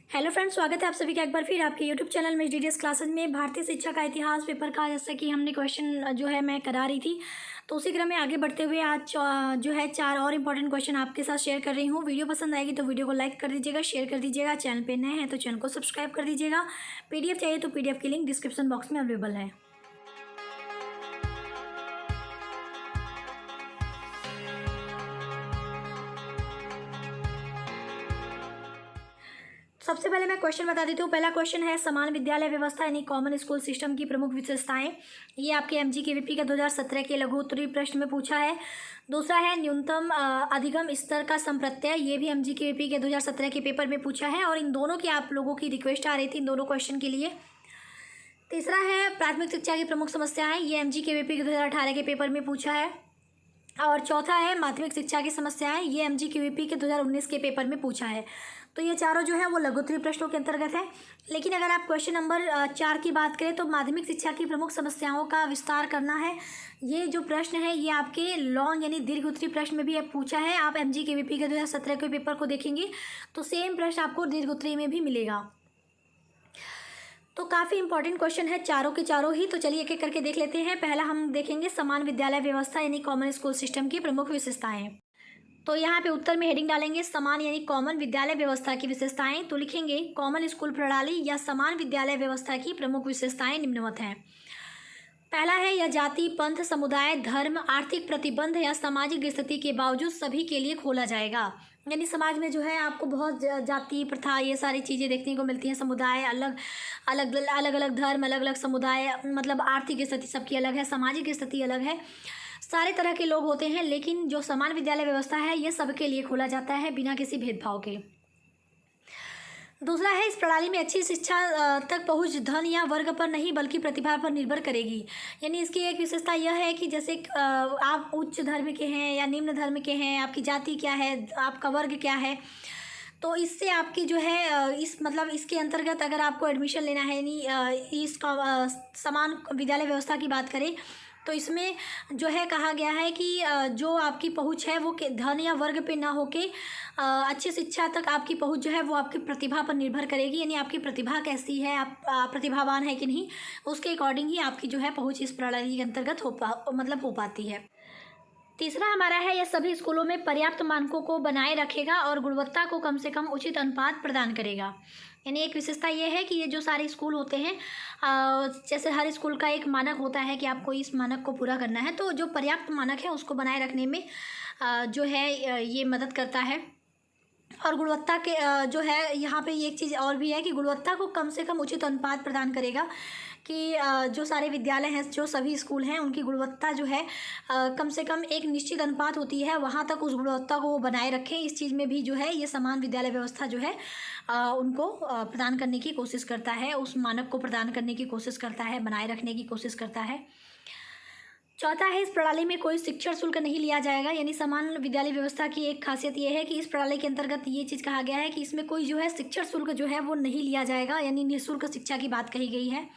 Hello friends, स्वागत है आप सभी का एक बार फिर आपके यूट्यूब चैनल में डीडीएस क्लासेस में। भारतीय शिक्षा का इतिहास पेपर का जैसा कि हमने क्वेश्चन जो है मैं करा रही थी, तो उसी क्रम में आगे बढ़ते हुए आज जो है 4 और इम्पॉर्टेंट क्वेश्चन आपके साथ शेयर कर रही हूँ। वीडियो पसंद आएगी तो वीडियो को लाइक कर दीजिएगा, शेयर कर दीजिएगा। चैनल पे नए हैं तो चैनल को सब्सक्राइब कर दीजिएगा। पीडीएफ चाहिए तो पीडीएफ की लिंक डिस्क्रिप्शन बॉक्स में अवेलेबल है। सबसे पहले मैं क्वेश्चन बता देती हूँ। पहला क्वेश्चन है समान विद्यालय व्यवस्था यानी कॉमन स्कूल सिस्टम की प्रमुख विशेषताएं। ये आपके एमजीकेवीपी के 2017 के लघु उत्तरीय प्रश्न में पूछा है। दूसरा है न्यूनतम अधिगम स्तर का संप्रत्यय। ये भी एमजीकेवीपी के 2017 के पेपर में पूछा है और इन दोनों की आप लोगों की रिक्वेस्ट आ रही थी इन दोनों क्वेश्चन के लिए। तीसरा है प्राथमिक शिक्षा की प्रमुख समस्याएं। ये एमजीकेवीपी के 2018 के पेपर में पूछा है। और चौथा है माध्यमिक शिक्षा की समस्याएं। ये एमजीकेवीपी के 2019 के पेपर में पूछा है। तो ये चारों जो है वो लघुत्तरीय प्रश्नों के अंतर्गत है। लेकिन अगर आप क्वेश्चन नंबर 4 की बात करें तो माध्यमिक शिक्षा की प्रमुख समस्याओं का विस्तार करना है। ये जो प्रश्न है ये आपके लॉन्ग यानी दीर्घ उत्तरीय प्रश्न में भी पूछा है। आप एमजीकेवीपी के 2017 के पेपर को देखेंगे तो सेम प्रश्न आपको दीर्घ उत्तरीय में भी मिलेगा। तो काफ़ी इंपॉर्टेंट क्वेश्चन है चारों के चारों ही। तो चलिए एक एक करके देख लेते हैं। पहला हम देखेंगे समान विद्यालय व्यवस्था यानी कॉमन स्कूल सिस्टम की प्रमुख विशेषताएं। तो यहाँ पे उत्तर में हेडिंग डालेंगे समान यानी कॉमन विद्यालय व्यवस्था की विशेषताएं। तो लिखेंगे कॉमन स्कूल प्रणाली या समान विद्यालय व्यवस्था की प्रमुख विशेषताएं निम्नवत हैं। पहला है यह जाति, पंथ, समुदाय, धर्म, आर्थिक प्रतिबंध या सामाजिक स्थिति के बावजूद सभी के लिए खोला जाएगा। यानी समाज में जो है आपको बहुत जाति प्रथा ये सारी चीज़ें देखने को मिलती हैं। समुदाय अलग अलग अलग अलग धर्म अलग अलग समुदाय, मतलब आर्थिक स्थिति सबकी अलग है, सामाजिक स्थिति अलग है, सारे तरह के लोग होते हैं। लेकिन जो समान विद्यालय व्यवस्था है ये सबके लिए खोला जाता है बिना किसी भेदभाव के। दूसरा है इस प्रणाली में अच्छी शिक्षा तक पहुंच धन या वर्ग पर नहीं बल्कि प्रतिभा पर निर्भर करेगी। यानी इसकी एक विशेषता यह है कि जैसे आप उच्च धर्म के हैं या निम्न धर्म के हैं, आपकी जाति क्या है, आपका वर्ग क्या है, तो इससे आपकी जो है इस मतलब इसके अंतर्गत अगर आपको एडमिशन लेना है यानी इसका समान विद्यालय व्यवस्था की बात करें तो इसमें जो है कहा गया है कि जो आपकी पहुंच है वो धन या वर्ग पे ना होके अच्छी शिक्षा तक आपकी पहुंच जो है वो आपकी प्रतिभा पर निर्भर करेगी। यानी आपकी प्रतिभा कैसी है, आप प्रतिभावान है कि नहीं, उसके अकॉर्डिंग ही आपकी जो है पहुंच इस प्रणाली के अंतर्गत हो पाती है। तीसरा हमारा है यह सभी स्कूलों में पर्याप्त मानकों को बनाए रखेगा और गुणवत्ता को कम से कम उचित अनुपात प्रदान करेगा। यानी एक विशेषता ये है कि ये जो सारे स्कूल होते हैं जैसे हर स्कूल का एक मानक होता है कि आपको इस मानक को पूरा करना है, तो जो पर्याप्त मानक है उसको बनाए रखने में जो है ये मदद करता है। और गुणवत्ता के जो है यहाँ पे एक चीज़ और भी है कि गुणवत्ता को कम से कम उचित अनुपात प्रदान करेगा कि जो सारे विद्यालय हैं, जो सभी स्कूल हैं, उनकी गुणवत्ता जो है कम से कम एक निश्चित अनुपात होती है, वहाँ तक उस गुणवत्ता को वो बनाए रखें। इस चीज़ में भी जो है ये समान विद्यालय व्यवस्था जो है उनको प्रदान करने की कोशिश करता है, उस मानक को प्रदान करने की कोशिश करता है, बनाए रखने की कोशिश करता है। चौथा है इस प्रणाली में कोई शिक्षण शुल्क नहीं लिया जाएगा। यानी समान विद्यालय व्यवस्था की एक खासियत ये है कि इस प्रणाली के अंतर्गत ये चीज़ कहा गया है कि इसमें कोई जो है शिक्षण शुल्क जो है वो नहीं लिया जाएगा, यानी निःशुल्क शिक्षा की बात कही गई है।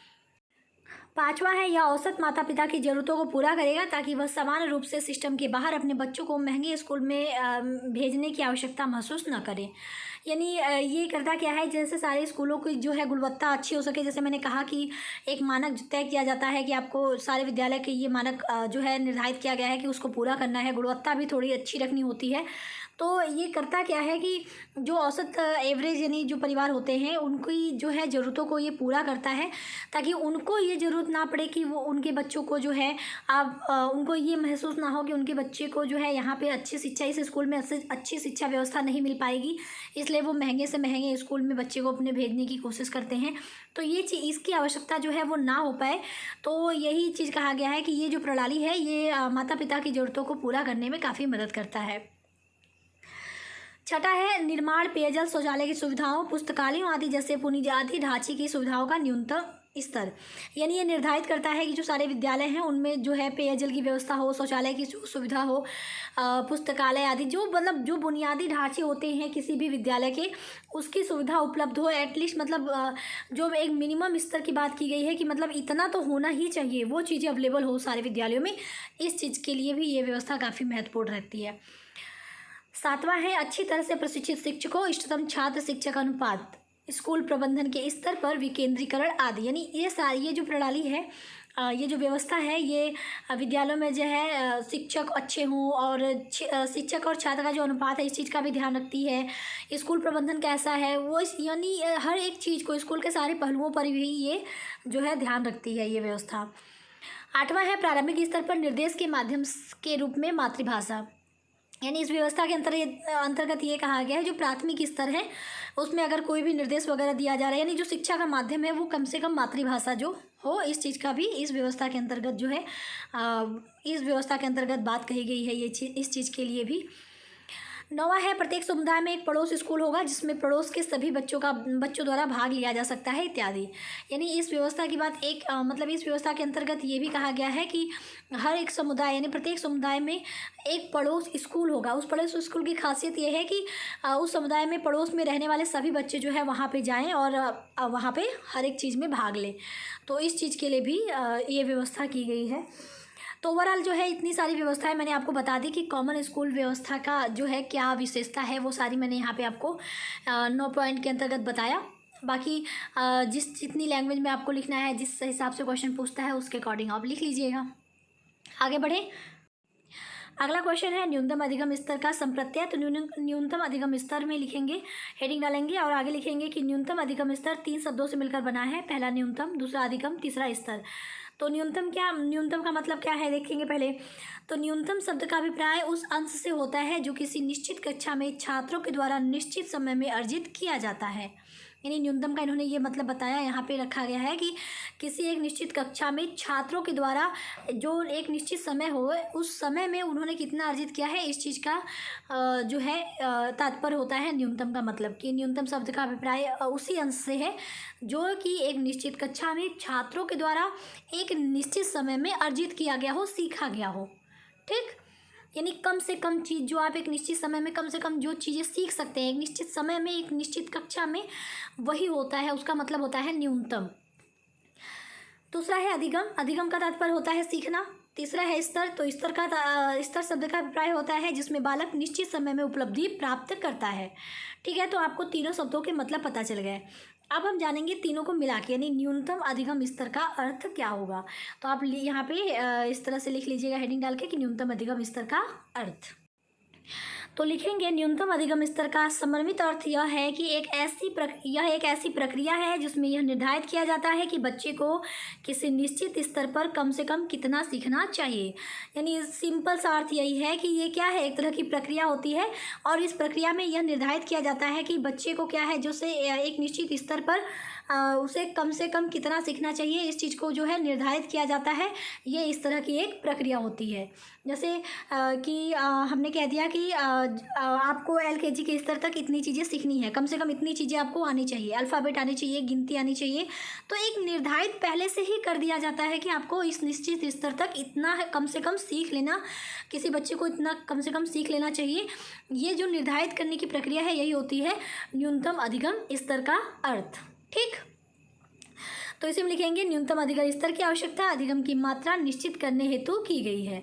पांचवा है यह औसत माता पिता की ज़रूरतों को पूरा करेगा ताकि वह समान रूप से सिस्टम के बाहर अपने बच्चों को महंगे स्कूल में भेजने की आवश्यकता महसूस न करें। यानी ये करता क्या है, जैसे सारे स्कूलों की जो है गुणवत्ता अच्छी हो सके। जैसे मैंने कहा कि एक मानक तय किया जाता है कि आपको सारे विद्यालय के ये मानक जो है निर्धारित किया गया है कि उसको पूरा करना है, गुणवत्ता भी थोड़ी अच्छी रखनी होती है। तो ये करता क्या है कि जो औसत एवरेज यानी जो परिवार होते हैं उनकी जो है ज़रूरतों को ये पूरा करता है ताकि उनको ये ज़रूरत ना पड़े कि वो उनके बच्चों को जो है उनको ये महसूस ना हो कि उनके बच्चे को जो है यहाँ पे अच्छी शिक्षा, इस स्कूल में अच्छी शिक्षा व्यवस्था नहीं मिल पाएगी, इसलिए वो महंगे से महंगे स्कूल में बच्चे को अपने भेजने की कोशिश करते हैं। तो ये चीज़ इसकी आवश्यकता जो है वो ना हो पाए, तो यही चीज़ कहा गया है कि ये जो प्रणाली है ये माता पिता की ज़रूरतों को पूरा करने में काफ़ी मदद करता है। छठा है निर्माण, पेयजल, शौचालय की सुविधाओं, पुस्तकालयों आदि जैसे बुनियादी ढांचे की सुविधाओं का न्यूनतम स्तर। यानी ये निर्धारित करता है कि जो सारे विद्यालय हैं उनमें जो है पेयजल की व्यवस्था हो, शौचालय की सुविधा हो, पुस्तकालय आदि जो मतलब जो बुनियादी ढांचे होते हैं किसी भी विद्यालय के, उसकी सुविधा उपलब्ध हो एटलीस्ट। मतलब जो एक मिनिमम स्तर की बात की गई है कि मतलब इतना तो होना ही चाहिए, वो चीज़ें अवेलेबल हो सारे विद्यालयों में। इस चीज़ के लिए भी ये व्यवस्था काफ़ी महत्वपूर्ण रहती है। सातवां है अच्छी तरह से प्रशिक्षित शिक्षकों, इष्टतम छात्र शिक्षक अनुपात। स्कूल प्रबंधन के स्तर पर विकेंद्रीकरण आदि। यानी ये जो प्रणाली है, ये जो व्यवस्था है, ये विद्यालयों में जो है शिक्षक अच्छे हों और शिक्षक और छात्र का जो अनुपात है इस चीज़ का भी ध्यान रखती है। स्कूल प्रबंधन कैसा है वो यानी हर एक चीज़ को, स्कूल के सारे पहलुओं पर भी ये जो है ध्यान रखती है ये व्यवस्था। 8वां है प्रारंभिक स्तर पर निर्देश के माध्यम के रूप में मातृभाषा। यानी इस व्यवस्था के अंतर्गत ये कहा गया है जो प्राथमिक स्तर है उसमें अगर कोई भी निर्देश वगैरह दिया जा रहा है, यानी जो शिक्षा का माध्यम है वो कम से कम मातृभाषा जो हो, इस चीज़ का भी इस व्यवस्था के अंतर्गत जो है इस व्यवस्था के अंतर्गत बात कही गई है इस चीज़ के लिए भी। 9वां है प्रत्येक समुदाय में एक पड़ोस स्कूल होगा जिसमें पड़ोस के सभी बच्चों द्वारा भाग लिया जा सकता है इत्यादि। यानी इस व्यवस्था की बात मतलब इस व्यवस्था के अंतर्गत ये भी कहा गया है कि हर एक समुदाय यानी प्रत्येक समुदाय में एक पड़ोस स्कूल होगा। उस पड़ोस स्कूल की खासियत ये है कि उस समुदाय में पड़ोस में रहने वाले सभी बच्चे जो है वहाँ पे जाएं और वहाँ पे हर एक चीज़ में भाग लें। तो इस चीज़ के लिए भी ये व्यवस्था की गई है। तो ओवरऑल जो है इतनी सारी व्यवस्थाएं मैंने आपको बता दी कि कॉमन स्कूल व्यवस्था का जो है क्या विशेषता है, वो सारी मैंने यहाँ पे आपको 9 पॉइंट के अंतर्गत बताया। बाकी जितनी लैंग्वेज में आपको लिखना है, जिस हिसाब से क्वेश्चन पूछता है उसके अकॉर्डिंग आप लिख लीजिएगा। आगे बढ़े। अगला क्वेश्चन है न्यूनतम अधिगम स्तर का संप्रत्यय। तो न्यूनतम अधिगम स्तर में लिखेंगे, हेडिंग डालेंगे और आगे लिखेंगे कि न्यूनतम अधिगम स्तर 3 शब्दों से मिलकर बना है। पहला न्यूनतम, दूसरा अधिगम, तीसरा स्तर। तो न्यूनतम का मतलब क्या है देखेंगे पहले। तो न्यूनतम शब्द का अभिप्राय उस अंश से होता है जो किसी निश्चित कक्षा में छात्रों के द्वारा निश्चित समय में अर्जित किया जाता है। यानी न्यूनतम का इन्होंने ये मतलब बताया, यहाँ पे रखा गया है कि किसी एक निश्चित कक्षा में छात्रों के द्वारा जो एक निश्चित समय हो उस समय में उन्होंने कितना अर्जित किया है, इस चीज़ का जो है तात्पर्य होता है न्यूनतम का मतलब। कि न्यूनतम शब्द का अभिप्राय उसी अंश से है जो कि एक निश्चित कक्षा में छात्रों के द्वारा एक निश्चित समय में अर्जित किया गया हो, सीखा गया हो। ठीक, यानी कम से कम चीज़ जो आप एक निश्चित समय में कम से कम जो चीज़ें सीख सकते हैं एक निश्चित समय में एक निश्चित कक्षा में, वही होता है, उसका मतलब होता है न्यूनतम। दूसरा है अधिगम। अधिगम का तात्पर्य होता है सीखना। तीसरा है स्तर। तो स्तर शब्द का अभिप्राय होता है जिसमें बालक निश्चित समय में उपलब्धि प्राप्त करता है। ठीक है, तो आपको तीनों शब्दों के मतलब पता चल गए। अब हम जानेंगे तीनों को मिला के, यानी न्यूनतम अधिगम स्तर का अर्थ क्या होगा। तो आप यहाँ पे इस तरह से लिख लीजिएगा हेडिंग डाल के कि न्यूनतम अधिगम स्तर का अर्थ। तो लिखेंगे न्यूनतम अधिगम स्तर का समन्वित अर्थ यह है कि एक ऐसी प्रक्रिया है जिसमें यह निर्धारित किया जाता है कि बच्चे को किसी निश्चित स्तर पर कम से कम कितना सीखना चाहिए। यानी सिंपल सा अर्थ यही है कि ये क्या है, एक तरह की प्रक्रिया होती है और इस प्रक्रिया में यह निर्धारित किया जाता है कि बच्चे को क्या है जो से एक निश्चित स्तर पर उसे कम से कम कितना सीखना चाहिए, इस चीज़ को जो है निर्धारित किया जाता है। ये इस तरह की एक प्रक्रिया होती है। जैसे कि हमने कह दिया कि आपको LKG के स्तर तक इतनी चीज़ें सीखनी है, कम से कम इतनी चीज़ें आपको आनी चाहिए, अल्फ़ाबेट आनी चाहिए, गिनती आनी चाहिए। तो एक निर्धारित पहले से ही कर दिया जाता है कि आपको इस निश्चित स्तर तक इतना कम से कम सीख लेना, किसी बच्चे को इतना कम से कम सीख लेना चाहिए। ये जो निर्धारित करने की प्रक्रिया है यही होती है न्यूनतम अधिगम स्तर का अर्थ। ठीक, तो इसे हम लिखेंगे न्यूनतम अधिगम स्तर की आवश्यकता अधिगम की मात्रा निश्चित करने हेतु की गई है।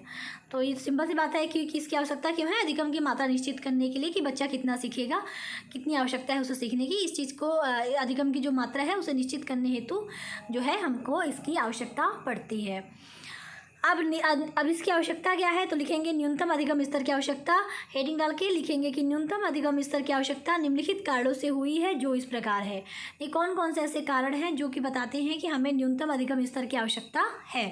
तो ये सिंपल सी बात है कि इसकी आवश्यकता क्यों है, अधिगम की मात्रा निश्चित करने के लिए कि बच्चा कितना सीखेगा, कितनी आवश्यकता है उसे सीखने की, इस चीज़ को अधिगम की जो मात्रा है उसे निश्चित करने हेतु जो है हमको इसकी आवश्यकता पड़ती है। अब इसकी आवश्यकता क्या है, तो लिखेंगे न्यूनतम अधिगम स्तर की आवश्यकता, हेडिंग डाल के लिखेंगे कि न्यूनतम अधिगम स्तर की आवश्यकता निम्नलिखित कारणों से हुई है जो इस प्रकार है। ये कौन कौन से ऐसे कारण हैं जो कि बताते हैं कि हमें न्यूनतम अधिगम स्तर की आवश्यकता है।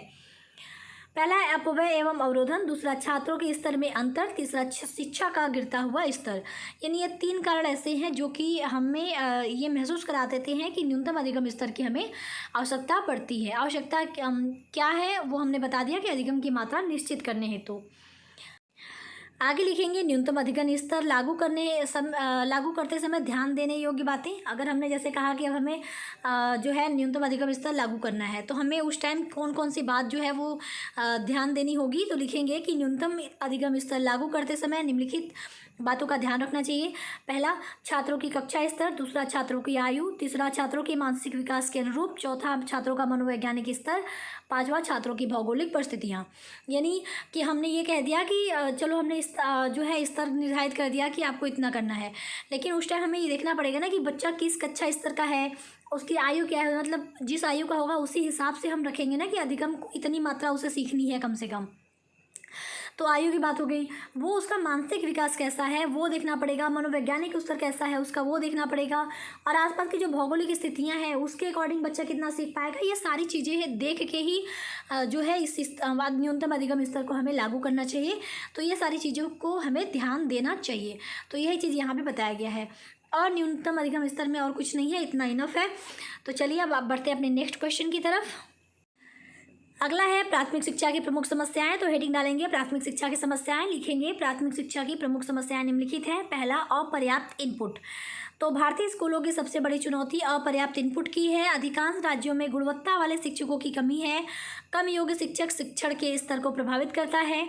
पहला है अपव्यय एवं अवरोधन, दूसरा छात्रों के स्तर में अंतर, तीसरा शिक्षा का गिरता हुआ स्तर। यानी ये 3 कारण ऐसे हैं जो कि हमें ये महसूस करा देते हैं कि न्यूनतम अधिगम स्तर की हमें आवश्यकता पड़ती है। आवश्यकता क्या है वो हमने बता दिया कि अधिगम की मात्रा निश्चित करने हेतु। आगे लिखेंगे न्यूनतम अधिगम स्तर लागू करते समय ध्यान देने योग्य बातें। अगर हमने जैसे कहा कि अब हमें जो है न्यूनतम अधिगम स्तर लागू करना है तो हमें उस टाइम कौन कौन सी बात जो है वो ध्यान देनी होगी। तो लिखेंगे कि न्यूनतम अधिगम स्तर लागू करते समय निम्नलिखित बातों का ध्यान रखना चाहिए। पहला, छात्रों की कक्षा स्तर, दूसरा छात्रों की आयु, तीसरा छात्रों के मानसिक विकास के अनुरूप, चौथा छात्रों का मनोवैज्ञानिक स्तर, पांचवा छात्रों की भौगोलिक परिस्थितियाँ। यानी कि हमने ये कह दिया कि चलो हमने जो है स्तर निर्धारित कर दिया कि आपको इतना करना है, लेकिन उस टाइम हमें ये देखना पड़ेगा ना कि बच्चा किस कक्षा स्तर का है, उसकी आयु क्या है, मतलब जिस आयु का होगा उसी हिसाब से हम रखेंगे ना कि अधिकतम इतनी मात्रा उसे सीखनी है कम से कम। तो आयु की बात हो गई। वो उसका मानसिक विकास कैसा है वो देखना पड़ेगा, मनोवैज्ञानिक स्तर कैसा है उसका वो देखना पड़ेगा, और आसपास की जो भौगोलिक स्थितियां हैं उसके अकॉर्डिंग बच्चा कितना सीख पाएगा। ये सारी चीज़ें हैं, देख के ही जो है इस न्यूनतम अधिगम स्तर को हमें लागू करना चाहिए। तो ये सारी चीज़ों को हमें ध्यान देना चाहिए। तो यही चीज़ यहाँ पर बताया गया है, और न्यूनतम अधिगम स्तर में और कुछ नहीं है, इतना इनफ है। तो चलिए अब आप बढ़ते हैं अपने नेक्स्ट क्वेश्चन की तरफ। अगला है प्राथमिक शिक्षा की प्रमुख समस्याएं। तो हेडिंग डालेंगे प्राथमिक शिक्षा की समस्याएं, लिखेंगे प्राथमिक शिक्षा की प्रमुख समस्याएं निम्नलिखित हैं। पहला, अपर्याप्त इनपुट। तो भारतीय स्कूलों की सबसे बड़ी चुनौती अपर्याप्त इनपुट की है। अधिकांश राज्यों में गुणवत्ता वाले शिक्षकों की कमी है। कम योग्य शिक्षक शिक्षण के स्तर को प्रभावित करता है।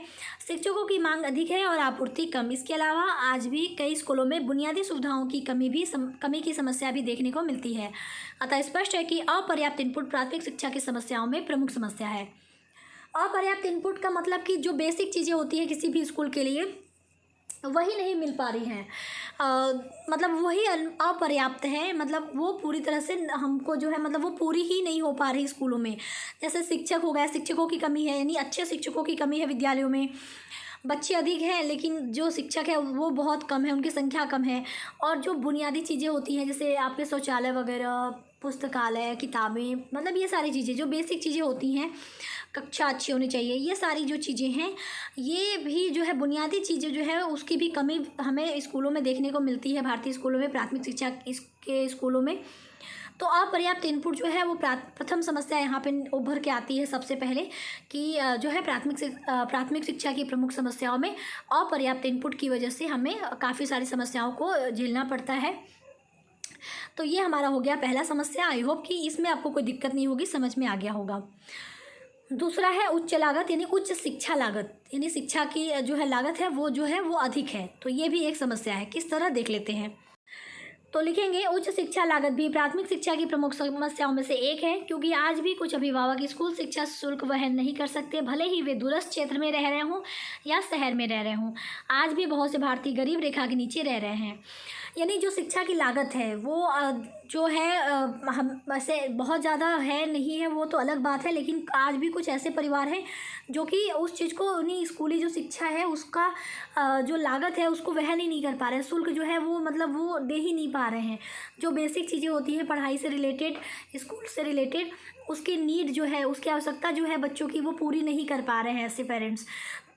शिक्षकों की मांग अधिक है और आपूर्ति कम। इसके अलावा आज भी कई स्कूलों में बुनियादी सुविधाओं की कमी की समस्या भी देखने को मिलती है। अतः स्पष्ट है कि अपर्याप्त इनपुट प्राथमिक शिक्षा की समस्याओं में प्रमुख समस्या है। अपर्याप्त इनपुट का मतलब कि जो बेसिक चीज़ें होती हैं किसी भी स्कूल के लिए वही नहीं मिल पा रही हैं, मतलब वही अपर्याप्त है, मतलब वो पूरी तरह से हमको जो है मतलब वो पूरी ही नहीं हो पा रही स्कूलों में। जैसे शिक्षक हो गया, शिक्षकों की कमी है, यानी अच्छे शिक्षकों की कमी है विद्यालयों में। बच्चे अधिक हैं लेकिन जो शिक्षक है वो बहुत कम है, उनकी संख्या कम है। और जो बुनियादी चीज़ें होती हैं जैसे आपके शौचालय वगैरह, पुस्तकालय, किताबें, मतलब ये सारी चीज़ें जो बेसिक चीज़ें होती हैं, कक्षा अच्छी होनी चाहिए, ये सारी जो चीज़ें हैं ये भी जो है बुनियादी चीज़ें जो है उसकी भी कमी हमें स्कूलों में देखने को मिलती है, भारतीय स्कूलों में, प्राथमिक शिक्षा के स्कूलों में। तो अपर्याप्त इनपुट जो है वो प्रथम समस्या यहाँ पे उभर के आती है सबसे पहले कि जो है प्राथमिक शिक्षा की प्रमुख समस्याओं में अपर्याप्त इनपुट की वजह से हमें काफ़ी सारी समस्याओं को झेलना पड़ता है। तो ये हमारा हो गया पहला समस्या। आई होप कि इसमें आपको कोई दिक्कत नहीं होगी, समझ में आ गया होगा। दूसरा है उच्च लागत, यानी उच्च शिक्षा लागत, यानी शिक्षा की जो है लागत है वो अधिक है। तो ये भी एक समस्या है, किस तरह देख लेते हैं। तो लिखेंगे उच्च शिक्षा लागत भी प्राथमिक शिक्षा की प्रमुख समस्याओं में से एक है, क्योंकि आज भी कुछ अभिभावक स्कूल शिक्षा शुल्क वहन नहीं कर सकते, भले ही वे दूरस्थ क्षेत्र में रह रहे हों या शहर में रह रहे हों। आज भी बहुत से भारतीय गरीब रेखा के नीचे रह रहे हैं। यानी जो शिक्षा की लागत है वो जो है हम वैसे बहुत ज़्यादा है नहीं है वो तो अलग बात है, लेकिन आज भी कुछ ऐसे परिवार हैं जो कि उस चीज़ को उन्हीं स्कूली जो शिक्षा है उसका जो लागत है उसको वहन ही नहीं कर पा रहे हैं, शुल्क जो है वो मतलब वो दे ही नहीं पा रहे हैं। जो बेसिक चीज़ें होती हैं पढ़ाई से रिलेटेड, स्कूल से रिलेटेड, उसकी नीड जो है, उसकी आवश्यकता जो है बच्चों की वो पूरी नहीं कर पा रहे हैं ऐसे पेरेंट्स,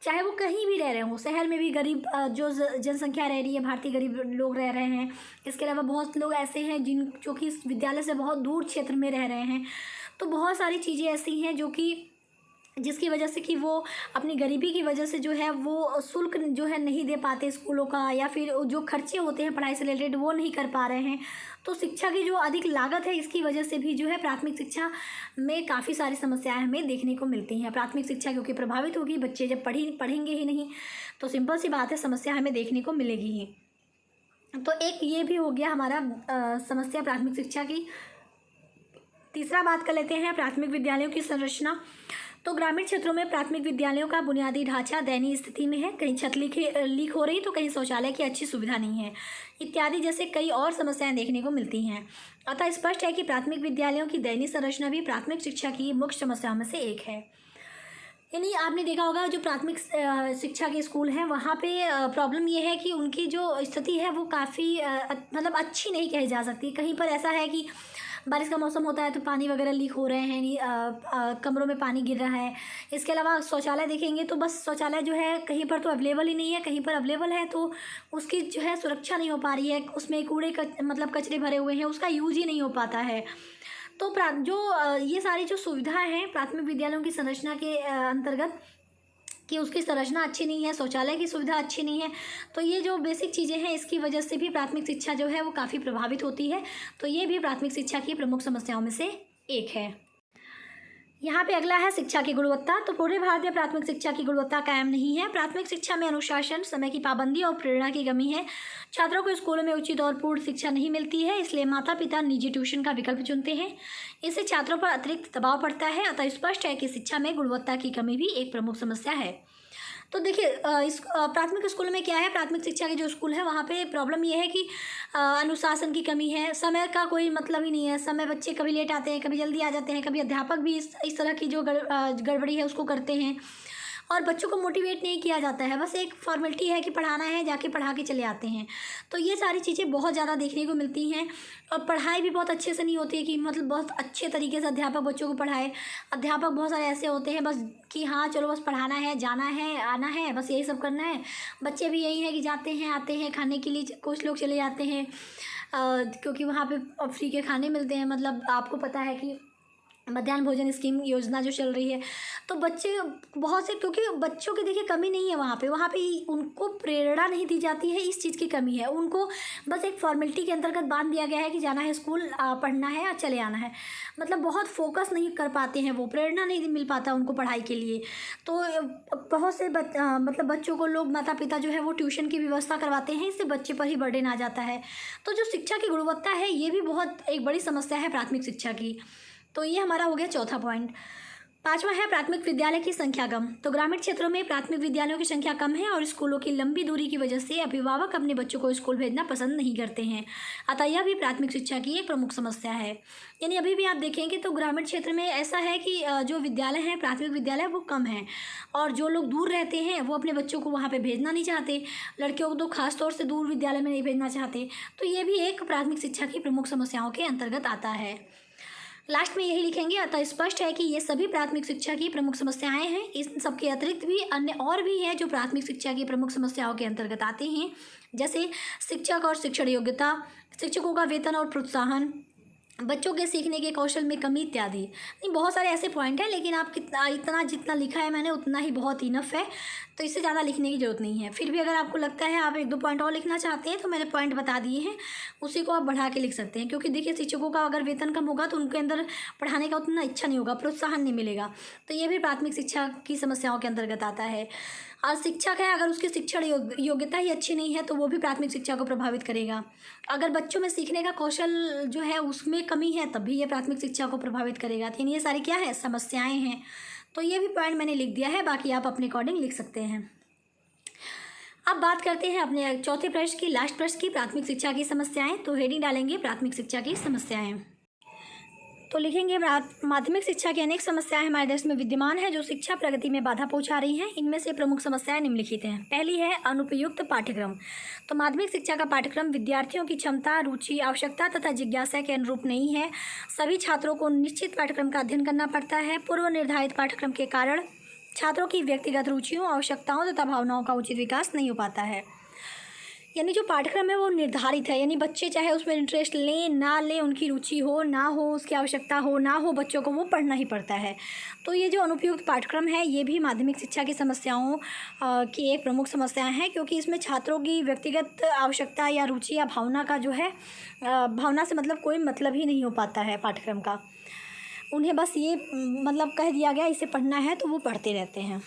चाहे वो कहीं भी रह रहे हों। शहर में भी गरीब जो जनसंख्या रह रही है, भारतीय गरीब लोग रह रहे हैं। इसके अलावा बहुत लोग ऐसे हैं जो कि विद्यालय से बहुत दूर क्षेत्र में रह रहे हैं। तो बहुत सारी चीज़ें ऐसी हैं जो कि जिसकी वजह से कि वो अपनी गरीबी की वजह से जो है वो शुल्क जो है नहीं दे पाते स्कूलों का, या फिर जो खर्चे होते हैं पढ़ाई से रिलेटेड वो नहीं कर पा रहे हैं। तो शिक्षा की जो अधिक लागत है इसकी वजह से भी जो है प्राथमिक शिक्षा में काफ़ी सारी समस्याएं हमें देखने को मिलती हैं। प्राथमिक शिक्षा क्योंकि प्रभावित होगी, बच्चे जब पढ़ेंगे ही नहीं तो सिंपल सी बात है समस्या हमें देखने को मिलेगी ही। तो एक ये भी हो गया हमारा समस्या प्राथमिक शिक्षा की। तीसरा बात कर लेते हैं प्राथमिक विद्यालयों की संरचना। तो ग्रामीण क्षेत्रों में प्राथमिक विद्यालयों का बुनियादी ढांचा दयनीय स्थिति में है, कहीं छत लीक हो रही तो कहीं शौचालय की अच्छी सुविधा नहीं है इत्यादि जैसे कई और समस्याएं देखने को मिलती हैं। अतः स्पष्ट है कि प्राथमिक विद्यालयों की दयनीय संरचना भी प्राथमिक शिक्षा की मुख्य समस्याओं में से एक है। यानी आपने देखा होगा जो प्राथमिक शिक्षा के स्कूल हैं वहाँ पे प्रॉब्लम ये है कि उनकी जो स्थिति है वो काफ़ी मतलब अच्छी नहीं कही जा सकती। कहीं पर ऐसा है कि बारिश का मौसम होता है तो पानी वगैरह लीक हो रहे हैं, कमरों में पानी गिर रहा है। इसके अलावा शौचालय देखेंगे तो बस शौचालय जो है कहीं पर तो अवेलेबल ही नहीं है, कहीं पर अवेलेबल है तो उसकी जो है सुरक्षा नहीं हो पा रही है, उसमें कूड़े मतलब कचरे भरे हुए हैं, उसका यूज ही नहीं हो पाता है। तो जो ये सारी जो सुविधाएं हैं प्राथमिक विद्यालयों की संरचना के अंतर्गत कि उसकी संरचना अच्छी नहीं है, शौचालय की सुविधा अच्छी नहीं है, तो ये जो बेसिक चीज़ें हैं इसकी वजह से भी प्राथमिक शिक्षा जो है वो काफ़ी प्रभावित होती है। तो ये भी प्राथमिक शिक्षा की प्रमुख समस्याओं में से एक है। यहाँ पे अगला है शिक्षा की गुणवत्ता। तो पूरे भारत में प्राथमिक शिक्षा की गुणवत्ता कायम नहीं है। प्राथमिक शिक्षा में अनुशासन, समय की पाबंदी और प्रेरणा की कमी है। छात्रों को स्कूलों में उचित और पूर्ण शिक्षा नहीं मिलती है, इसलिए माता पिता निजी ट्यूशन का विकल्प चुनते हैं। इससे छात्रों पर अतिरिक्त दबाव पड़ता है। अतः स्पष्ट है कि शिक्षा में गुणवत्ता की कमी भी एक प्रमुख समस्या है। तो देखिए इस प्राथमिक स्कूल में क्या है, प्राथमिक शिक्षा के जो स्कूल है वहाँ पे प्रॉब्लम ये है कि अनुशासन की कमी है। समय का कोई मतलब ही नहीं है। समय बच्चे कभी लेट आते हैं, कभी जल्दी आ जाते हैं, कभी अध्यापक भी इस तरह की जो गड़बड़ी है उसको करते हैं और बच्चों को मोटिवेट नहीं किया जाता है। बस एक फॉर्मेलिटी है कि पढ़ाना है, जाके पढ़ा के चले आते हैं। तो ये सारी चीज़ें बहुत ज़्यादा देखने को मिलती हैं और पढ़ाई भी बहुत अच्छे से नहीं होती है कि मतलब बहुत अच्छे तरीके से अध्यापक बच्चों को पढ़ाए। अध्यापक बहुत सारे ऐसे होते हैं बस कि हाँ चलो बस पढ़ाना है, जाना है, आना है, बस यही सब करना है। बच्चे भी यही है कि जाते हैं, आते हैं, खाने के लिए कुछ लोग चले जाते हैं क्योंकि वहाँ पे फ्री के खाने मिलते हैं। मतलब आपको पता है कि मध्याह्न भोजन स्कीम योजना जो चल रही है, तो बच्चे बहुत से, क्योंकि बच्चों की देखिए कमी नहीं है वहाँ पे उनको प्रेरणा नहीं दी जाती है, इस चीज़ की कमी है। उनको बस एक फॉर्मेलिटी के अंतर्गत बांध दिया गया है कि जाना है स्कूल, पढ़ना है और चले आना है। मतलब बहुत फोकस नहीं कर पाते हैं, वो प्रेरणा नहीं मिल पाता उनको पढ़ाई के लिए। तो बहुत से मतलब बच्चों को लोग माता पिता जो है वो ट्यूशन की व्यवस्था करवाते हैं, इससे बच्चे पर ही बर्डन आ जाता है। तो जो शिक्षा की गुणवत्ता है ये भी बहुत एक बड़ी समस्या है प्राथमिक शिक्षा की। तो ये हमारा हो गया चौथा पॉइंट। पांचवा है प्राथमिक विद्यालय की संख्या कम। तो ग्रामीण क्षेत्रों में प्राथमिक विद्यालयों की संख्या कम है और स्कूलों की लंबी दूरी की वजह से अभिभावक अपने बच्चों को स्कूल भेजना पसंद नहीं करते हैं। अतः यह भी प्राथमिक शिक्षा की एक प्रमुख समस्या है। यानी अभी भी आप देखेंगे तो ग्रामीण क्षेत्र में ऐसा है कि जो विद्यालय हैं, प्राथमिक विद्यालय, वो कम हैं और जो लोग दूर रहते हैं वो अपने बच्चों को वहाँ पर भेजना नहीं चाहते। लड़कियों को तो खासतौर से दूर विद्यालय में नहीं भेजना चाहते। तो ये भी एक प्राथमिक शिक्षा की प्रमुख समस्याओं के अंतर्गत आता है। लास्ट में यही लिखेंगे, अतः स्पष्ट है कि ये सभी प्राथमिक शिक्षा की प्रमुख समस्याएं हैं। इस सबके अतिरिक्त भी अन्य और भी हैं जो प्राथमिक शिक्षा की प्रमुख समस्याओं के अंतर्गत आते हैं, जैसे शिक्षक और शिक्षण योग्यता, शिक्षकों का वेतन और प्रोत्साहन, बच्चों के सीखने के कौशल में कमी इत्यादि। नहीं, बहुत सारे ऐसे पॉइंट हैं, लेकिन आप इतना जितना लिखा है मैंने उतना ही बहुत इनफ है, तो इससे ज़्यादा लिखने की ज़रूरत नहीं है। फिर भी अगर आपको लगता है आप 1-2 पॉइंट और लिखना चाहते हैं तो मैंने पॉइंट बता दिए हैं, उसी को आप बढ़ा के लिख सकते हैं। क्योंकि देखिए शिक्षकों का अगर वेतन कम होगा तो उनके अंदर पढ़ाने का उतना इच्छा नहीं होगा, प्रोत्साहन नहीं मिलेगा। तो ये भी प्राथमिक शिक्षा की समस्याओं के अंतर्गत आता है। और शिक्षक है, अगर उसकी शिक्षण योग्यता ही अच्छी नहीं है तो वो भी प्राथमिक शिक्षा को प्रभावित करेगा। अगर बच्चों में सीखने का कौशल जो है उसमें कमी है तब भी ये प्राथमिक शिक्षा को प्रभावित करेगा। तो ये सारी क्या है, समस्याएं हैं। तो ये भी पॉइंट मैंने लिख दिया है, बाकी आप अपने अकॉर्डिंग लिख सकते हैं। अब बात करते हैं अपने चौथे प्रश्न की, लास्ट प्रश्न की, प्राथमिक शिक्षा की समस्याएं। तो हेडिंग डालेंगे प्राथमिक शिक्षा की समस्याएं। तो लिखेंगे माध्यमिक शिक्षा की अनेक समस्याएं हमारे देश में विद्यमान है जो शिक्षा प्रगति में बाधा पहुंचा रही हैं। इनमें से प्रमुख समस्याएं निम्नलिखित हैं। पहली है अनुपयुक्त पाठ्यक्रम। तो माध्यमिक शिक्षा का पाठ्यक्रम विद्यार्थियों की क्षमता, रुचि, आवश्यकता तथा जिज्ञासा के अनुरूप नहीं है। सभी छात्रों को निश्चित पाठ्यक्रम का अध्ययन करना पड़ता है। पूर्व निर्धारित पाठ्यक्रम के कारण छात्रों की व्यक्तिगत रुचियों, आवश्यकताओं तथा भावनाओं का उचित विकास नहीं हो पाता है। यानी जो पाठ्यक्रम है वो निर्धारित है, यानी बच्चे चाहे उसमें इंटरेस्ट लें ना लें, उनकी रुचि हो ना हो, उसकी आवश्यकता हो ना हो, बच्चों को वो पढ़ना ही पड़ता है। तो ये जो अनुपयुक्त पाठ्यक्रम है ये भी माध्यमिक शिक्षा की समस्याओं की एक प्रमुख समस्याएं हैं, क्योंकि इसमें छात्रों की व्यक्तिगत आवश्यकता या रुचि या भावना का जो है भावना से मतलब कोई मतलब ही नहीं हो पाता है पाठ्यक्रम का। उन्हें बस ये मतलब कह दिया गया इसे पढ़ना है तो वो पढ़ते रहते हैं।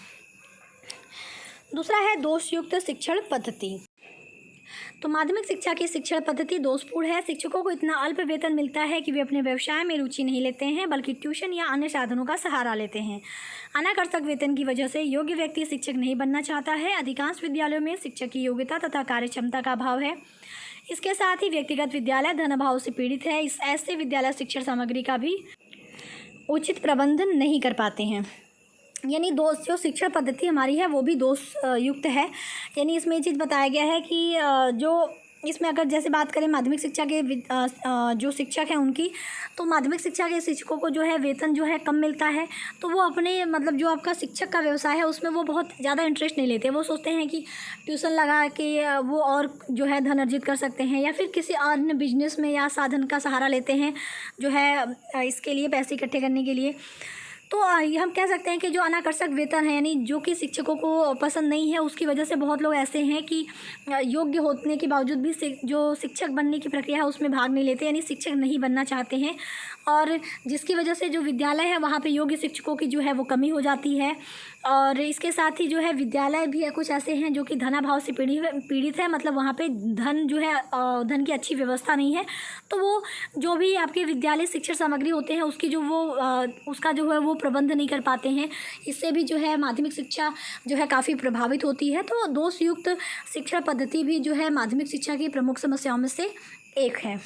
दूसरा है दोषयुक्त शिक्षण पद्धति। तो माध्यमिक शिक्षा की शिक्षण पद्धति दोषपूर्ण है। शिक्षकों को इतना अल्प वेतन मिलता है कि वे अपने व्यवसाय में रुचि नहीं लेते हैं, बल्कि ट्यूशन या अन्य साधनों का सहारा लेते हैं। अनाकर्षक वेतन की वजह से योग्य व्यक्ति शिक्षक नहीं बनना चाहता है। अधिकांश विद्यालयों में शिक्षक की योग्यता तथा कार्यक्षमता का अभाव है। इसके साथ ही व्यक्तिगत विद्यालय धन अभाव से पीड़ित है। इस ऐसे विद्यालय शिक्षण सामग्री का भी उचित प्रबंधन नहीं कर पाते हैं। यानी जो शिक्षण पद्धति हमारी है वो भी दोष युक्त है। यानी इसमें ये चीज़ बताया गया है कि जो इसमें अगर जैसे बात करें माध्यमिक शिक्षा के जो शिक्षक हैं उनकी, तो माध्यमिक शिक्षा के शिक्षकों को जो है वेतन जो है कम मिलता है। तो वो अपने मतलब जो आपका शिक्षक का व्यवसाय है उसमें वो बहुत ज़्यादा इंटरेस्ट नहीं लेते। वो सोचते हैं कि ट्यूशन लगा के वो और जो है धन अर्जित कर सकते हैं, या फिर किसी अन्य बिजनेस में या साधन का सहारा लेते हैं जो है इसके लिए पैसे इकट्ठे करने के लिए। तो ये हम कह सकते हैं कि जो अनाकर्षक वेतन है, यानी जो कि शिक्षकों को पसंद नहीं है, उसकी वजह से बहुत लोग ऐसे हैं कि योग्य होने के बावजूद भी जो शिक्षक बनने की प्रक्रिया है उसमें भाग नहीं लेते, यानी शिक्षक नहीं बनना चाहते हैं, और जिसकी वजह से जो विद्यालय है वहाँ पे योग्य शिक्षकों की जो है वो कमी हो जाती है। और इसके साथ ही जो है विद्यालय भी है कुछ ऐसे हैं जो कि धनाभाव से पीड़ित है, मतलब वहाँ पे धन जो है धन की अच्छी व्यवस्था नहीं है, तो वो जो भी आपके विद्यालय शिक्षण सामग्री होते हैं उसकी जो वो उसका जो है वो प्रबंध नहीं कर पाते हैं। इससे भी जो है माध्यमिक शिक्षा जो है काफ़ी प्रभावित होती है। तो दोषयुक्त शिक्षा पद्धति भी जो है माध्यमिक शिक्षा की प्रमुख समस्याओं में से एक है।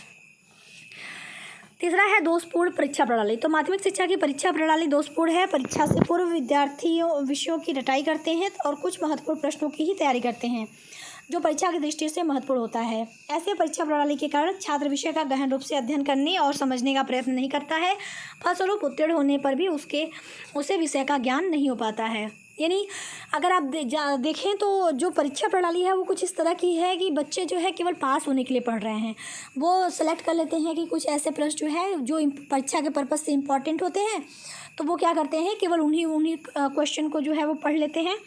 तीसरा है दोषपूर्ण परीक्षा प्रणाली। तो माध्यमिक शिक्षा की परीक्षा प्रणाली दोषपूर्ण है। परीक्षा से पूर्व विद्यार्थियों विषयों की रटाई करते हैं और कुछ महत्वपूर्ण प्रश्नों की ही तैयारी करते हैं जो परीक्षा की दृष्टि से महत्वपूर्ण होता है। ऐसे परीक्षा प्रणाली के कारण छात्र विषय का गहन रूप से अध्ययन करने और समझने का प्रयत्न नहीं करता है। फलस्वरूप उत्तीर्ण होने पर भी उसे विषय का ज्ञान नहीं हो पाता है। यानी अगर आप देखें तो जो परीक्षा प्रणाली है वो कुछ इस तरह की है कि बच्चे जो है केवल पास होने के लिए पढ़ रहे हैं। वो सेलेक्ट कर लेते हैं कि कुछ ऐसे प्रश्न जो है जो परीक्षा के पर्पज़ से इम्पॉर्टेंट होते हैं, तो वो क्या करते हैं केवल उन्हीं क्वेश्चन को जो है वो पढ़ लेते हैं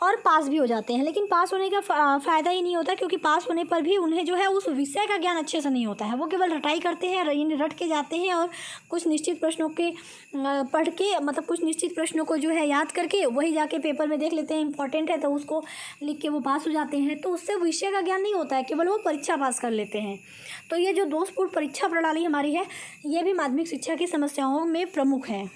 और पास भी हो जाते हैं। लेकिन पास होने का फ़ायदा ही नहीं होता, क्योंकि पास होने पर भी उन्हें जो है उस विषय का ज्ञान अच्छे से नहीं होता है। वो केवल रटाई करते हैं, रट के जाते हैं और कुछ निश्चित प्रश्नों के पढ़ के, मतलब कुछ निश्चित प्रश्नों को जो है याद करके वही जाके पेपर में देख लेते हैं, इंपॉर्टेंट है तो उसको लिख के वो पास हो जाते हैं। तो उससे विषय का ज्ञान नहीं होता है, केवल वो परीक्षा पास कर लेते हैं। तो ये जो दोषपूर्ण परीक्षा प्रणाली हमारी है, ये भी माध्यमिक शिक्षा की समस्याओं में प्रमुख है।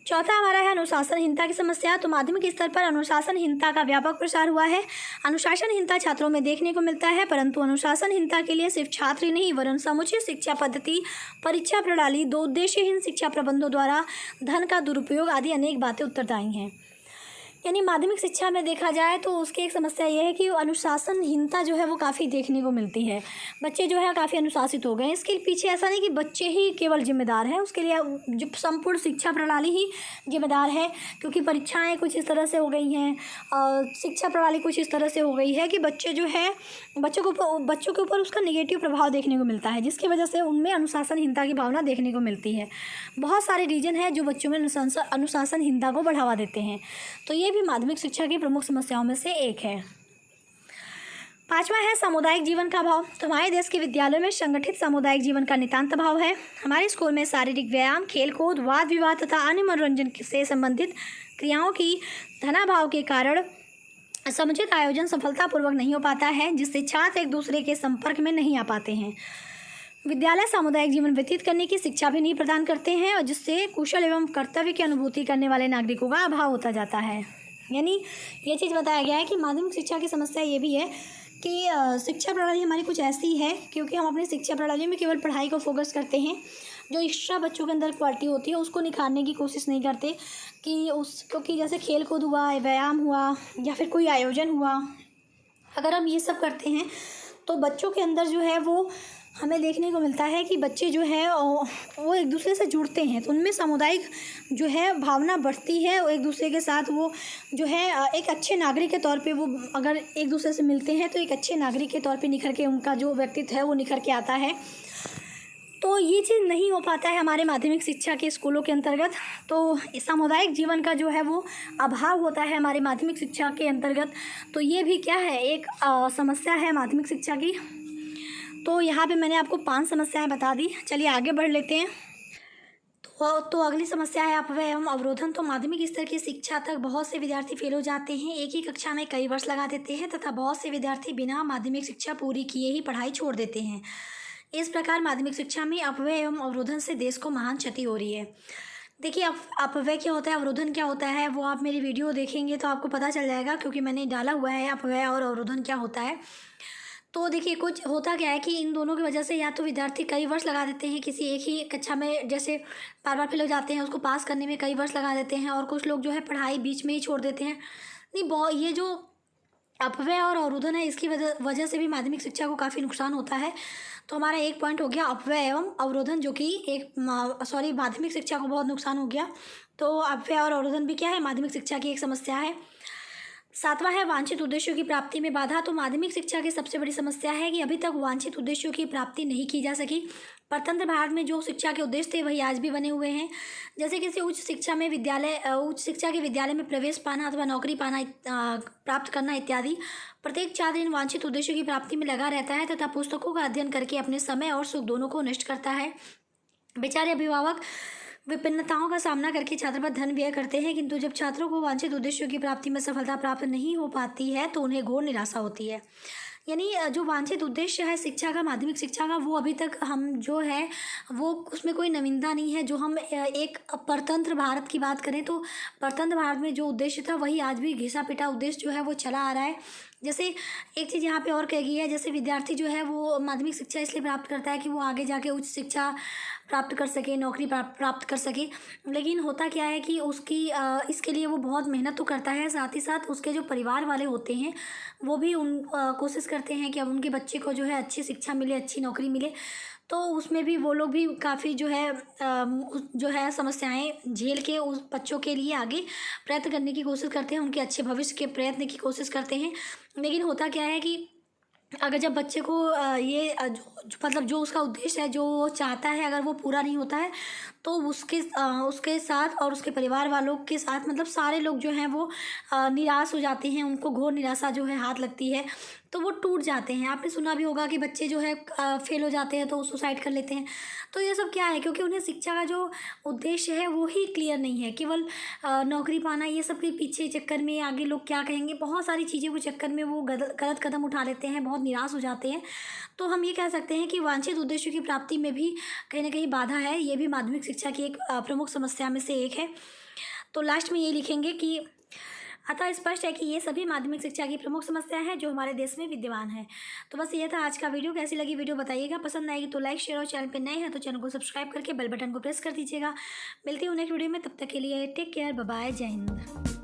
चौथा हमारा है अनुशासनहीनता की समस्या। तो माध्यमिक स्तर पर अनुशासनहीनता का व्यापक प्रसार हुआ है। अनुशासनहीनता छात्रों में देखने को मिलता है, परंतु अनुशासनहीनता के लिए सिर्फ छात्र ही नहीं वरन समुचित शिक्षा पद्धति, परीक्षा प्रणाली, दो उद्देश्यहीन शिक्षा प्रबंधों द्वारा धन का दुरुपयोग आदि अनेक बातें उत्तरदायी हैं। यानी माध्यमिक शिक्षा में देखा जाए तो उसकी एक समस्या ये है कि अनुशासनहीनता जो है वो काफ़ी देखने को मिलती है। बच्चे जो है काफ़ी अनुशासित हो गए हैं। इसके पीछे ऐसा नहीं कि बच्चे ही केवल जिम्मेदार हैं, उसके लिए जो संपूर्ण शिक्षा प्रणाली ही जिम्मेदार है, क्योंकि परीक्षाएं कुछ इस तरह से हो गई हैं और शिक्षा प्रणाली कुछ इस तरह से हो गई है कि बच्चे जो है बच्चों के ऊपर उसका निगेटिव प्रभाव देखने को मिलता है, जिसकी वजह से उनमें अनुशासनहीनता की भावना देखने को मिलती है। बहुत सारे रीजन है जो बच्चों में अनुशासनहीनता को बढ़ावा देते हैं। तो ये भी माध्यमिक शिक्षा की प्रमुख समस्याओं में से एक है। पांचवा है सामुदायिक जीवन का अभाव। तो हमारे देश के विद्यालयों में संगठित सामुदायिक जीवन का नितांत अभाव है। हमारे स्कूल में शारीरिक व्यायाम, खेलकूद, वाद विवाद तथा अन्य मनोरंजन से संबंधित क्रियाओं की धनाभाव के कारण समुचित आयोजन सफलतापूर्वक नहीं हो पाता है, जिससे छात्र एक दूसरे के संपर्क में नहीं आ पाते हैं। विद्यालय सामुदायिक जीवन व्यतीत करने की शिक्षा भी नहीं प्रदान करते हैं, और जिससे कुशल एवं कर्तव्य की अनुभूति करने वाले नागरिकों का अभाव होता जाता है। यानी ये चीज़ बताया गया है कि माध्यमिक शिक्षा की समस्या ये भी है कि शिक्षा प्रणाली हमारी कुछ ऐसी है, क्योंकि हम अपनी शिक्षा प्रणाली में केवल पढ़ाई को फोकस करते हैं, जो एक्स्ट्रा बच्चों के अंदर क्वालिटी होती है उसको निखारने की कोशिश नहीं करते क्योंकि जैसे खेल कूद हुआ, व्यायाम हुआ या फिर कोई आयोजन हुआ, अगर हम ये सब करते हैं तो बच्चों के अंदर जो है वो हमें देखने को मिलता है कि बच्चे जो है वो एक दूसरे से जुड़ते हैं, तो उनमें सामुदायिक जो है भावना बढ़ती है। एक दूसरे के साथ वो जो है एक अच्छे नागरिक के तौर पे वो अगर एक दूसरे से मिलते हैं तो एक अच्छे नागरिक के तौर पे निखर के उनका जो व्यक्तित्व है वो निखर के आता है। तो ये चीज़ नहीं हो पाता है हमारे माध्यमिक शिक्षा के स्कूलों के अंतर्गत। तो सामुदायिक जीवन का जो है वो अभाव होता है हमारे माध्यमिक शिक्षा के अंतर्गत। तो ये भी क्या है, एक समस्या है माध्यमिक शिक्षा की। तो यहाँ पे मैंने आपको 5 समस्याएं बता दी। चलिए आगे बढ़ लेते हैं। तो अगली समस्या है अपव्यय एवं अवरोधन। तो माध्यमिक स्तर की शिक्षा तक बहुत से विद्यार्थी फेल हो जाते हैं, एक ही कक्षा में कई वर्ष लगा देते हैं तथा बहुत से विद्यार्थी बिना माध्यमिक शिक्षा पूरी किए ही पढ़ाई छोड़ देते हैं। इस प्रकार माध्यमिक शिक्षा में अपव्यय एवं अवरोधन से देश को महान क्षति हो रही है। देखिए अपव्यय क्या होता है, अवरोधन क्या होता है, वो आप मेरी वीडियो देखेंगे तो आपको पता चल जाएगा, क्योंकि मैंने डाला हुआ है अपव्यय और अवरोधन क्या होता है। तो देखिए कुछ होता क्या है कि इन दोनों की वजह से या तो विद्यार्थी कई वर्ष लगा देते हैं किसी एक ही कक्षा में, जैसे बार बार फेल हो जाते हैं, उसको पास करने में कई वर्ष लगा देते हैं, और कुछ लोग जो है पढ़ाई बीच में ही छोड़ देते हैं। नहीं, ये जो अपव्यय और अवरोधन है इसकी वजह से भी माध्यमिक शिक्षा को काफ़ी नुकसान होता है। तो हमारा एक पॉइंट हो गया अपव्यय एवं अवरोधन, जो कि माध्यमिक शिक्षा को बहुत नुकसान हो गया। तो अपव्यय और अवरोधन भी क्या है, माध्यमिक शिक्षा की एक समस्या है। सातवां है वांछित उद्देश्यों की प्राप्ति में बाधा। तो माध्यमिक शिक्षा की सबसे बड़ी समस्या है कि अभी तक वांछित उद्देश्यों की प्राप्ति नहीं की जा सकी। परतंत्र भारत में जो शिक्षा के उद्देश्य थे वही आज भी बने हुए हैं। जैसे किसी उच्च शिक्षा के विद्यालय में प्रवेश पाना अथवा नौकरी पाना, प्राप्त करना इत्यादि। प्रत्येक छात्र इन वांछित उद्देश्यों की प्राप्ति में लगा रहता है तथा पुस्तकों का अध्ययन करके अपने समय और सुख दोनों को नष्ट करता है। बेचारे अभिभावक विभिन्नताओं का सामना करके छात्र पर धन व्यय करते हैं, किंतु जब छात्रों को वांछित उद्देश्यों की प्राप्ति में सफलता प्राप्त नहीं हो पाती है तो उन्हें घोर निराशा होती है। यानी जो वांछित उद्देश्य है शिक्षा का, माध्यमिक शिक्षा का, वो अभी तक हम जो है वो उसमें कोई नवीनता नहीं है। जो हम एक परतंत्र भारत की बात करें तो परतंत्र भारत में जो उद्देश्य था वही आज भी घिसा पिटा उद्देश्य जो है वो चला आ रहा है। जैसे एक चीज़ यहाँ पे और कही गई है, जैसे विद्यार्थी जो है वो माध्यमिक शिक्षा इसलिए प्राप्त करता है कि वो आगे जाके उच्च शिक्षा प्राप्त कर सके, नौकरी प्राप्त कर सके। लेकिन होता क्या है कि उसकी इसके लिए वो बहुत मेहनत तो करता है, साथ ही साथ उसके जो परिवार वाले होते हैं वो भी कोशिश करते हैं कि अब उनके बच्चे को जो है अच्छी शिक्षा मिले, अच्छी नौकरी मिले। तो उसमें भी वो लोग भी काफ़ी जो है समस्याएं झेल के उस बच्चों के लिए आगे प्रयत्न करने की कोशिश करते हैं, उनके अच्छे भविष्य के प्रयत्न की कोशिश करते हैं। लेकिन होता क्या है कि अगर जब बच्चे को मतलब जो उसका उद्देश्य है, जो वो चाहता है, अगर वो पूरा नहीं होता है तो उसके साथ और उसके परिवार वालों के साथ मतलब सारे लोग जो हैं वो निराश हो जाते हैं। उनको घोर निराशा जो है हाथ लगती है, तो वो टूट जाते हैं। आपने सुना भी होगा कि बच्चे जो है फेल हो जाते हैं तो सुसाइड कर लेते हैं। तो ये सब क्या है, क्योंकि उन्हें शिक्षा का जो उद्देश्य है वो ही क्लियर नहीं है। केवल नौकरी पाना, ये सब के पीछे चक्कर में आगे लोग क्या कहेंगे, बहुत सारी चीज़ें वो चक्कर में वो गलत कदम उठा लेते हैं, बहुत निराश हो जाते हैं। तो हम ये कह सकते हैं कि वांछित उद्देश्यों की प्राप्ति में भी कहीं ना कहीं बाधा है। ये भी माध्यमिक शिक्षा की एक प्रमुख समस्या में से एक है। तो लास्ट में ये लिखेंगे कि अतः स्पष्ट है कि ये सभी माध्यमिक शिक्षा की प्रमुख समस्या है जो हमारे देश में विद्यमान है। तो बस ये था आज का वीडियो। कैसी लगी वीडियो बताइएगा, पसंद आएगी तो लाइक शेयर और चैनल पे नए हैं तो चैनल को सब्सक्राइब करके बेल बटन को प्रेस कर दीजिएगा। मिलती हूँ नेक्स्ट वीडियो में, तब तक के लिए टेक केयर, बाय बाय, जय हिंद।